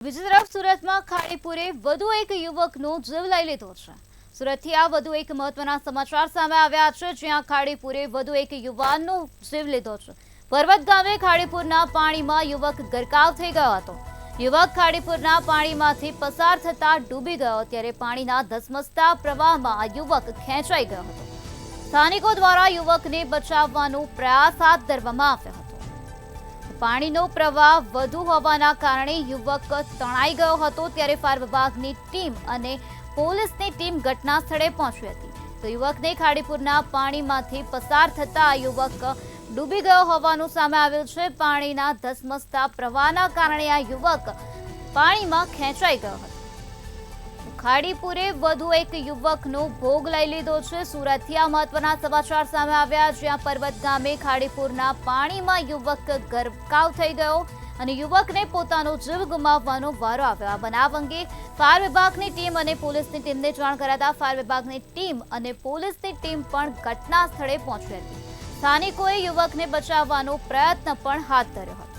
બીજી તરફ સુરતમાં ખાડીપુરે વધુ એક યુવકનો જીવ લઈ લીધો છે। સુરતથી આ વધુ એક મહત્વના સમાચાર સામે આવ્યા છે, જ્યાં ખાડીપુરે વધુ એક યુવાનનો જીવ લીધો છે। પર્વત ગામે ખાડીપુરના પાણીમાં યુવક ગરકાવ થઈ ગયો હતો। યુવક ખાડીપુરના પાણીમાંથી પસાર થતા ડૂબી ગયો, ત્યારે પાણીના ધસમસતા પ્રવાહમાં આ યુવક ખેંચાઈ ગયો હતો। સ્થાનિકો દ્વારા યુવકને બચાવવાનો પ્રયાસ હાથ ધરવામાં આવ્યો હતો। પાણીનો પ્રવાહ વધુ હોવાના કારણે યુવક તણાઈ ગયો હતો, ત્યારે ફાયર વિભાગની ટીમ અને પોલીસની ટીમ ઘટના સ્થળે પહોંચી હતી। તો યુવકને ખાડીપુરના પાણીમાંથી પસાર થતા આ યુવક ડૂબી ગયો હોવાનું સામે આવ્યું છે। પાણીના ધસમસતા પ્રવાહના કારણે આ યુવક પાણીમાં ખેંચાઈ ગયો હતો। ખાડીપુરે વધુ એક યુવકનો ભોગ લઈ લીધો છે। સુરતથી આ મહત્વના સમાચાર સામે આવ્યા, જ્યાં પર્વત ગામે ખાડીપુરના પાણીમાં યુવક ગરકાવ થઈ ગયો અને યુવકને પોતાનો જીવ ગુમાવવાનો વારો આવ્યો। આ બનાવ અંગે ફાયર વિભાગની ટીમ અને પોલીસની ટીમને જાણ કરાતા ફાયર વિભાગની ટીમ અને પોલીસની ટીમ પણ ઘટના સ્થળે પહોંચી હતી। સ્થાનિકોએ યુવકને બચાવવાનો પ્રયત્ન પણ હાથ ધર્યો હતો।